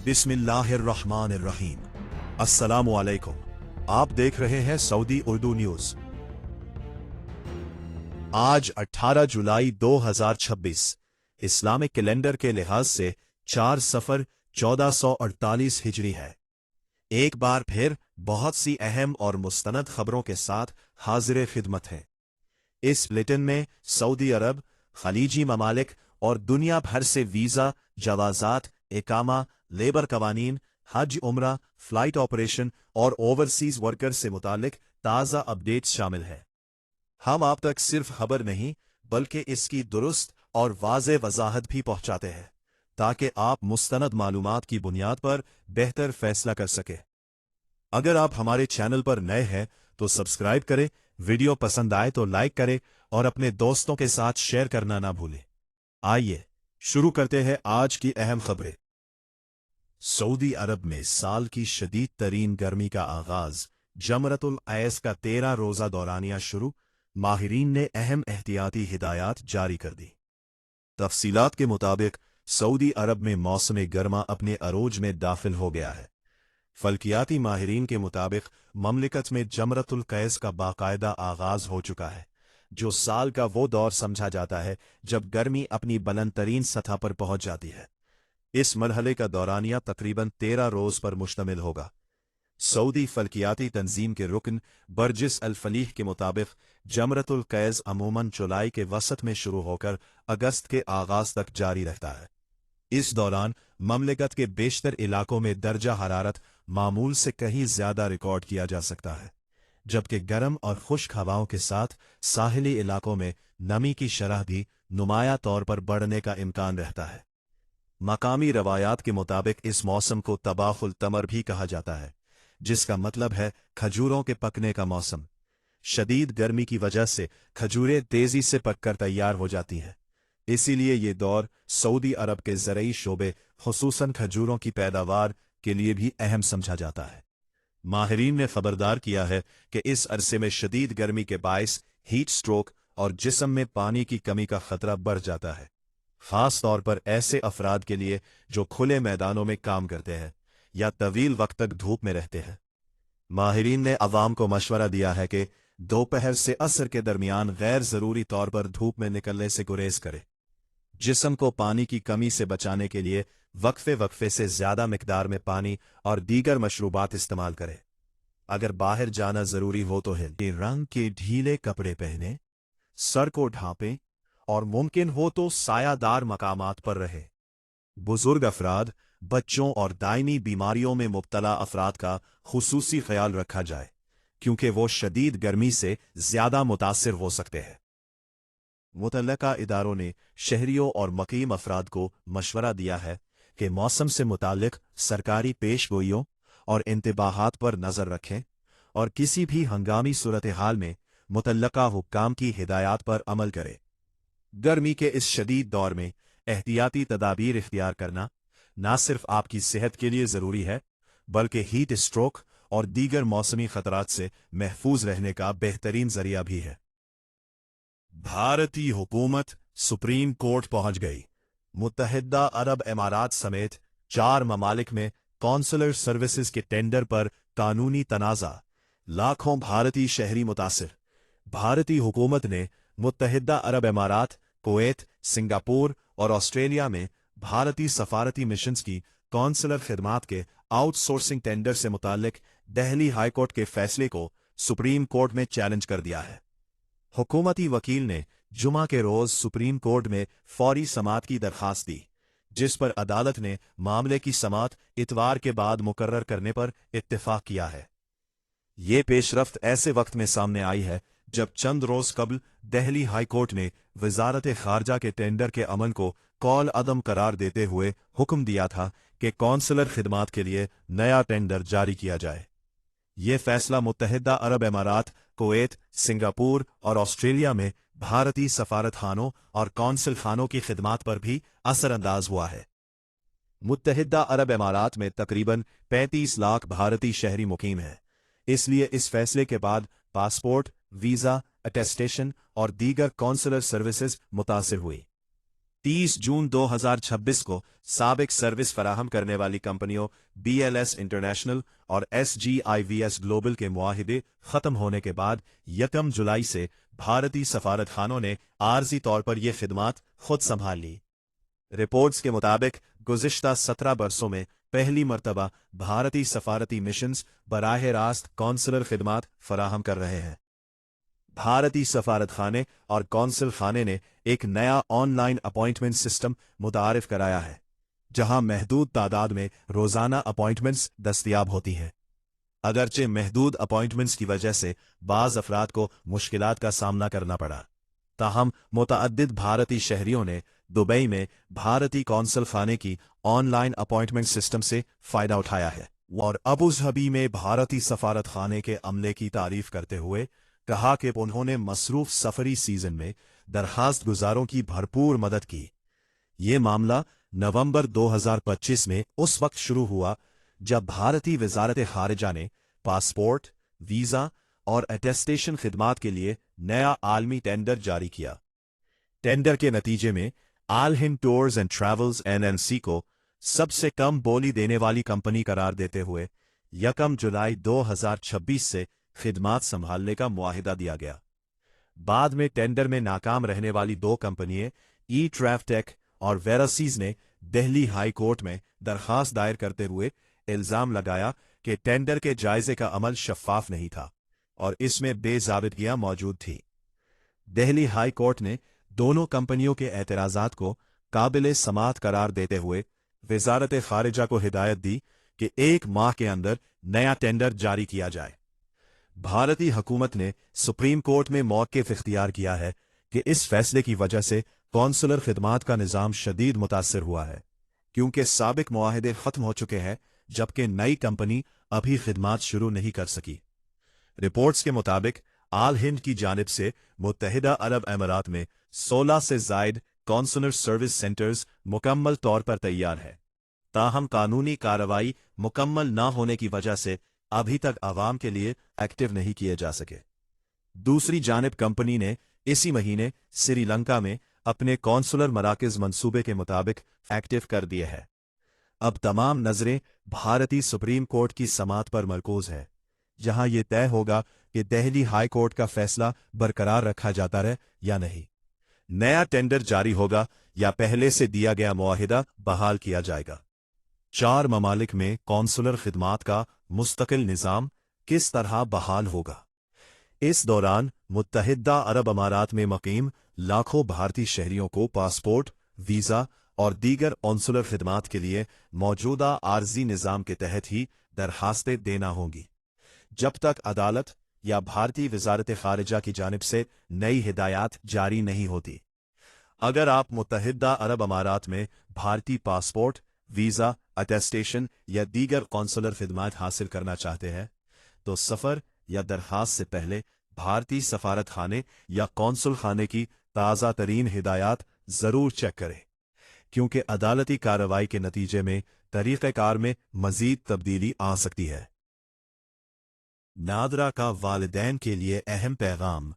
बिस्मिल्लाहिर्रहमानिर्रहीम। अस्सलामु अलैकुम। आप देख रहे हैं सऊदी उर्दू न्यूज। आज 18 जुलाई 2026 इस्लामिक कैलेंडर के लिहाज से 4 सफर 1448 हिजरी है। एक बार फिर बहुत सी अहम और मुस्तनद खबरों के साथ हाजिर खिदमत है। इस बुलेटिन में सऊदी अरब, खलीजी ममालिक और दुनिया भर से वीज़ा, जवाज़ात, इकामा, लेबर कवानीन, हज, उम्रा, फ्लाइट ऑपरेशन और ओवरसीज वर्कर से मुतालिक ताज़ा अपडेट्स शामिल हैं। हम आप तक सिर्फ खबर नहीं बल्कि इसकी दुरुस्त और वाज़े वजाहत भी पहुंचाते हैं ताकि आप मुस्तनद मालूमात की बुनियाद पर बेहतर फैसला कर सके। अगर आप हमारे चैनल पर नए हैं तो सब्सक्राइब करें, वीडियो पसंद आए तो लाइक करें और अपने दोस्तों के साथ शेयर करना ना भूलें। आइए शुरू करते हैं आज की अहम खबरें। सऊदी अरब में साल की शदीद तरीन गर्मी का आगाज, जमरतुल ऐस का 13 रोज़ा दौरानिया शुरू। माहिरीन ने अहम एहतियाती हिदायत जारी कर दी। तफसीलात के मुताबिक सऊदी अरब में मौसम गर्मा अपने अरोज में दाखिल हो गया है। फल्कियाती माहिरीन के मुताबिक ममलिकत में जमरतुल कैस का बाकायदा आगाज हो चुका है, जो साल का वो दौर समझा जाता है जब गर्मी अपनी बुलंद तरीन सतह पर पहुंच जाती है। इस मरहले का दौरानिया तकरीबन 13 रोज पर मुश्तमिल होगा। सऊदी फल्कियाती तंजीम के रुकन बर्जिस अल फलीह के मुताबिक जमरतुल कैस अमूमन जुलाई के वसत में शुरू होकर अगस्त के आगाज तक जारी रहता है। इस दौरान ममलिकत के बेशतर इलाकों में दर्जा हरारत मामूल से कहीं ज्यादा रिकॉर्ड किया जा सकता है, जबकि गर्म और खुश्क हवाओं के साथ साहिली इलाकों में नमी की शरह भी नुमाया तौर पर बढ़ने का इम्कान रहता है। मकामी रवायात के मुताबिक इस मौसम को तबाखुल तमर भी कहा जाता है, जिसका मतलब है खजूरों के पकने का मौसम। शदीद गर्मी की वजह से खजूरें तेजी से पककर तैयार हो जाती हैं, इसीलिए ये दौर सऊदी अरब के ज़रई शोबे खुसूसन खजूरों की पैदावार के लिए भी अहम समझा जाता है। माहिरीन ने खबरदार किया है कि इस अरसे में शदीद गर्मी के बायस हीट स्ट्रोक और जिस्म में पानी की कमी का खतरा बढ़ जाता है, खास तौर पर ऐसे अफराद के लिए जो खुले मैदानों में काम करते हैं या तवील वक्त तक धूप में रहते हैं। माहिरीन ने अवाम को मशवरा दिया है कि दोपहर से असर के दरमियान गैर जरूरी तौर पर धूप में निकलने से गुरेज करे। जिस्म को पानी की कमी से बचाने के लिए वक्फे वक्फे से ज्यादा मिकदार में पानी और दीगर मशरूबात इस्तेमाल करे। अगर बाहर जाना जरूरी हो तो हल्के रंग के ढीले कपड़े पहने, सर को ढांपें और मुमकिन हो तो सायादार मकामात पर रहे। बुजुर्ग अफराद, बच्चों और दायमी बीमारियों में मुब्तला अफराद का खुसूसी ख्याल रखा जाए, क्योंकि वो शदीद गर्मी से ज्यादा मुतासिर हो सकते हैं। मुतल्लका इदारों ने शहरियों और मकीम अफराद को मशवरा दिया है कि मौसम से मुतालिक सरकारी पेशगोइयों और इंतबाहात पर नजर रखें और किसी भी हंगामी सूरत हाल में मुतल्लका हुक्काम की हिदायत पर अमल करें। गर्मी के इस शदीद दौर में एहतियाती तदाबीर इख्तियार करना न सिर्फ आपकी सेहत के लिए जरूरी है, बल्कि हीट स्ट्रोक और दीगर मौसमी खतरात से महफूज रहने का बेहतरीन जरिया भी है। भारतीय हुकूमत सुप्रीम कोर्ट पहुंच गई। मुत्तहिदा अरब इमारात समेत 4 ममालिक में कॉन्सुलर सर्विसेज के टेंडर पर कानूनी तनाज़ा, लाखों भारतीय शहरी मुतासिर। भारतीय हुकूमत ने मुत्तहिदा अरब इमारात, कुवैत, सिंगापुर और ऑस्ट्रेलिया में भारतीय सफारती मिशंस की कॉन्सुलर खिदमात के आउटसोर्सिंग टेंडर से मुतालिक दिल्ली हाईकोर्ट के फैसले को सुप्रीम कोर्ट में चैलेंज कर दिया है। हुकूमती वकील ने जुमा के रोज सुप्रीम कोर्ट में फौरी समाअत की दरखास्त दी, जिस पर अदालत ने मामले की समाअत इतवार के बाद मुकर्रर करने पर इत्तेफाक किया है। ये पेशरफ्त ऐसे वक्त में सामने आई है जब चंद रोज कबल दिल्ली हाईकोर्ट ने वजारत खारजा के टेंडर के अमल को कौल अदम करार देते हुए हुक्म दिया था कि कौंसलर खिदमात के लिए नया टेंडर जारी किया जाए। ये फैसला मुत्तहिदा अरब इमारात, कुवैत, सिंगापुर और ऑस्ट्रेलिया में भारतीय सफारत खानों और कौंसल खानों की खिदमात पर भी असरअंदाज हुआ है। मुत्तहिदा अरब इमारात में तकरीबन 35 लाख भारतीय शहरी मुकीम हैं, इसलिए इस फैसले के बाद पासपोर्ट, वीजा, अटेस्टेशन और दीगर कौंसलर सर्विसेज मुतासिर हुई। 30 जून 2026 को साबिक सर्विस फराहम करने वाली कंपनियों BLS इंटरनेशनल और SGIVS ग्लोबल के मुआहिदे खत्म होने के बाद 1 जुलाई से भारतीय सफारतखानों ने आर्जी तौर पर ये खिदमात खुद संभाल ली। रिपोर्ट्स के मुताबिक गुज़िश्ता 17 बरसों में पहली मरतबा भारतीय सफारती मिशंस बराह रास्त कौंसलर खिदमात फराहम कर रहे हैं। भारतीय सफारतखाने और कौंसल खाने ने एक नया ऑनलाइन अपॉइंटमेंट सिस्टम मुतारिफ कराया है, जहां महदूद तादाद में रोजाना अपॉइंटमेंट्स दस्तयाब होती हैं। अगरचे महदूद अपॉइंटमेंट्स की वजह से बाज़ अफराद को मुश्किलात का सामना करना पड़ा, ताहम मुतअद्दिद भारतीय शहरियों ने दुबई में भारतीय कौंसल खाने की ऑनलाइन अपॉइंटमेंट सिस्टम से फ़ायदा उठाया है और अबू धाबी में भारतीय सफारत खाने के अमले की तारीफ करते हुए कहा कि उन्होंने मसरूफ सफरी सीजन में दरखास्त गुजारों की भरपूर मदद की। ये मामला नवंबर 2025 में उस वक्त शुरू हुआ जब भारतीय वजारत खारिजा ने पासपोर्ट, वीज़ा और अटेस्टेशन खिदमात के लिए नया आलमी टेंडर जारी किया। टेंडर के नतीजे में all Hind tours and travels NNC को सबसे कम बोली देने वाली कंपनी करार देते हुए 1 जुलाई 2026 से खिदमात संभालने का मुआहिदा दिया गया। बाद में टेंडर में नाकाम रहने वाली 2 कंपनियां E-ट्रैवटेक और वेरासीज ने दिल्ली हाई कोर्ट में दरखास्त दायर करते हुए इल्जाम लगाया कि टेंडर के जायजे का अमल शफाफ नहीं था और इसमें बेज़ाबितगियां मौजूद थी। दिल्ली हाई कोर्ट ने दोनों कंपनियों के एतराज़ात को काबिल समाअत करार देते हुए वजारत खारिजा को हिदायत दी कि 1 माह के अंदर नया टेंडर जारी किया जाए। भारतीय हुकूमत ने सुप्रीम कोर्ट में मौक़िफ़ इख्तियार किया है कि इस फैसले की वजह से कौंसलर खिदमात का निज़ाम शदीद मुतासर हुआ है, क्योंकि साबिक मुआहिदे ख़त्म हो चुके हैं जबकि नई कंपनी अभी खिदमात शुरू नहीं कर सकी। रिपोर्ट्स के मुताबिक आल हिंद की जानिब से मुत्तहिदा अरब अमीरात में 16 से ज़ायद कौंसलर सर्विस सेंटर्स मुकम्मल तौर पर तैयार है, ताहम कानूनी कार्रवाई मुकम्मल न होने की वजह से अभी तक आवाम के लिए एक्टिव नहीं किए जा सके। दूसरी जानिब कंपनी ने इसी महीने श्रीलंका में अपने कौंसलर मराकज़ मंसूबे के मुताबिक एक्टिव कर दिए हैं। अब तमाम नज़रें भारतीय सुप्रीम कोर्ट की समाअत पर मरकूज है, जहां ये तय होगा कि दिल्ली हाई कोर्ट का फैसला बरकरार रखा जाता है या नहीं, नया टेंडर जारी होगा या पहले से दिया गया मुआहिदा बहाल किया जाएगा। 4 ममालिक में कौंसलर खिदमात का मुस्तकिल निज़ाम किस तरह बहाल होगा। इस दौरान मुत्तहिदा अरब अमारात में मुकीम लाखों भारतीय शहरियों को पासपोर्ट, वीज़ा और दीगर कौंसलर खिदमात के लिए मौजूदा आर्जी निज़ाम के तहत ही दरखास्तें देना होंगी, जब तक अदालत या भारतीय वजारत खारिजा की जानिब से नई हिदायत जारी नहीं होती। अगर आप मुत्तहिदा अरब अमारात में भारतीय पासपोर्ट, वीज़ा, अटेस्टेशन या दीगर कौंसलर खिदमात हासिल करना चाहते हैं तो सफ़र या दरखास्त से पहले भारतीय सफारत खाने या कौंसल खाने की ताज़ा तरीन हिदायत ज़रूर चेक करें, क्योंकि अदालती कार्रवाई के नतीजे में तरीक़ेकार में मज़ीद तब्दीली आ सकती है। नादरा का वालिदैन के लिए अहम पैगाम: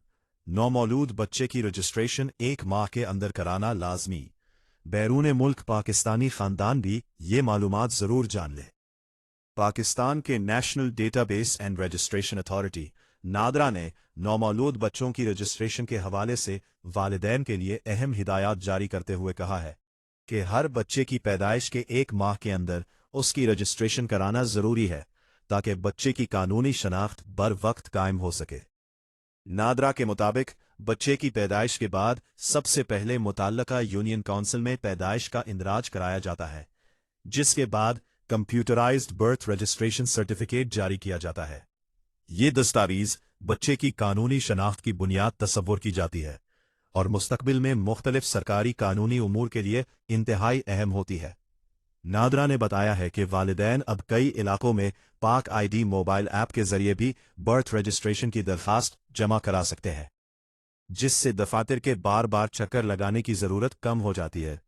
नौमौलूद बच्चे की रजिस्ट्रेशन 1 माह के अंदर कराना लाजमी। बैरून मुल्क पाकिस्तानी ख़ानदान भी ये मालूमात ज़रूर जान लें। पाकिस्तान के national database and registration authority NADRA ने नौमौलूद बच्चों की रजिस्ट्रेशन के हवाले से वालिदैन के लिए अहम हिदायत जारी करते हुए कहा है कि हर बच्चे की पैदाइश के 1 माह के अंदर उसकी रजिस्ट्रेशन कराना ज़रूरी है, ताकि बच्चे की कानूनी शनाख्त बर वक्त कायम हो सके। नादरा के मुताबिक बच्चे की पैदाइश के बाद सबसे पहले मुताल्लका यूनियन काउंसिल में पैदाइश का इंदराज कराया जाता है, जिसके बाद कंप्यूटराइज्ड बर्थ रजिस्ट्रेशन सर्टिफिकेट जारी किया जाता है। ये दस्तावेज बच्चे की कानूनी शनाख्त की बुनियाद तस्वुर की जाती है और मुस्तकबिल में मुख्तलिफ सरकारी कानूनी उमूर के लिए इंतहाई अहम होती है। नादरा ने बताया है कि वालिदैन अब कई इलाकों में पाक ID मोबाइल ऐप के जरिए भी बर्थ रजिस्ट्रेशन की दरखास्त जमा करा सकते हैं, जिससे दफातर के बार बार चक्कर लगाने की ज़रूरत कम हो जाती है।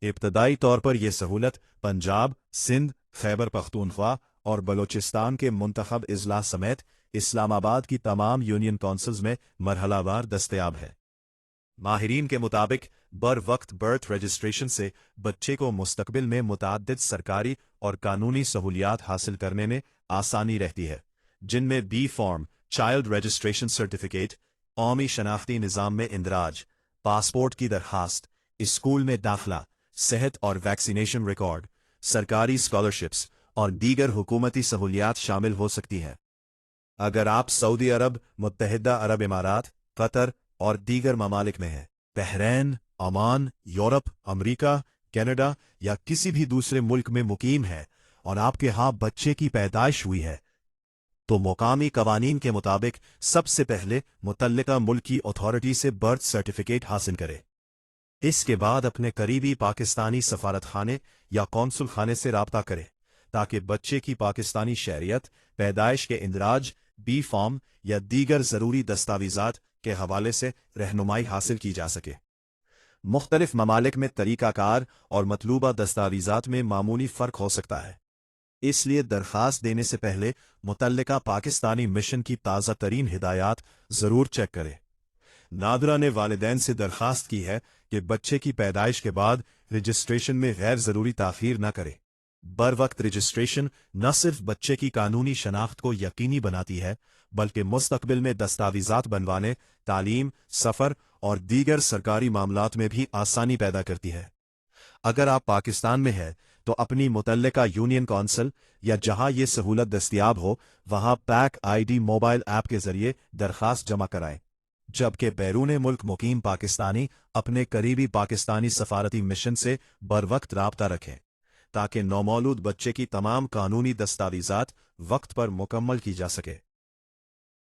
इब्तदाई तौर पर यह सहूलत पंजाब, सिंध, खैबर पख्तूनख्वा और बलोचिस्तान के मुंतखब इजला समेत इस्लामाबाद की तमाम यूनियन काउंसिल्स में मरहलावार दस्तयाब है। माहिरीन के मुताबिक बर वक्त बर्थ रजिस्ट्रेशन से बच्चे को मुस्तकबिल में मुतअद्दिद सरकारी और कानूनी सहूलियात हासिल करने में आसानी रहती है, जिनमें B form, child registration certificate, कौमी शनाख्ती निज़ाम में इंदराज, पासपोर्ट की दरखास्त, स्कूल में दाखिला, सेहत और वैक्सीनेशन रिकॉर्ड, सरकारी स्कॉलरशिप्स और दीगर हुकूमती सहूलियात शामिल हो सकती हैं। अगर आप सऊदी अरब, मुत्तहिदा अरब इमारात, कतर और दीगर ममालिक में हैं, बहरैन, ओमान, यूरोप, अमरीका, कनाडा या किसी भी दूसरे मुल्क में मुकीम है और आपके यहाँ बच्चे की पैदाइश हुई है, तो मुकामी कवानीन के मुताबिक सबसे पहले मुतल्लिका मुल्क की अथॉरिटी से बर्थ सर्टिफिकेट हासिल करें। इसके बाद अपने करीबी पाकिस्तानी सफारत खाने या कौंसल खाने से राब्ता करें ताकि बच्चे की पाकिस्तानी शहरियत, पैदाइश के इंदराज, बी फॉर्म या दीगर ज़रूरी दस्तावेज़ात के हवाले से रहनुमाई हासिल की जा सके। मुख्तलिफ ममालिक में तरीक़ाकार और मतलूबा दस्तावेज़ात में मामूली फ़र्क हो सकता है, इसलिए दरख्वास्त देने से पहले मुतल्लिका पाकिस्तानी मिशन की ताज़ा तरीन हिदायत ज़रूर चेक करें। नादरा ने वालिदैन से दरख्वास्त की है कि बच्चे की पैदाइश के बाद रजिस्ट्रेशन में गैर ज़रूरी ताख़ीर न करें। बर वक्त रजिस्ट्रेशन न सिर्फ बच्चे की कानूनी शनाख्त को यकीनी बनाती है, बल्कि मुस्तकबिल में दस्तावेज़ात बनवाने, तालीम, सफ़र और दीगर सरकारी मामलात में भी आसानी पैदा करती है। अगर आप पाकिस्तान में हैं तो अपनी मुतल्लिका यूनियन कौंसल या जहां ये सहूलत दस्तियाब हो वहां पैक आईडी मोबाइल ऐप के जरिए दरख्वास्त जमा कराएं, जबकि बैरून मुल्क मुकीम पाकिस्तानी अपने करीबी पाकिस्तानी सफारती मिशन से बर वक्त राब्ता रखें ताकि नौमौलूद बच्चे की तमाम कानूनी दस्तावेज़ात वक्त पर मुकम्मल की जा सके।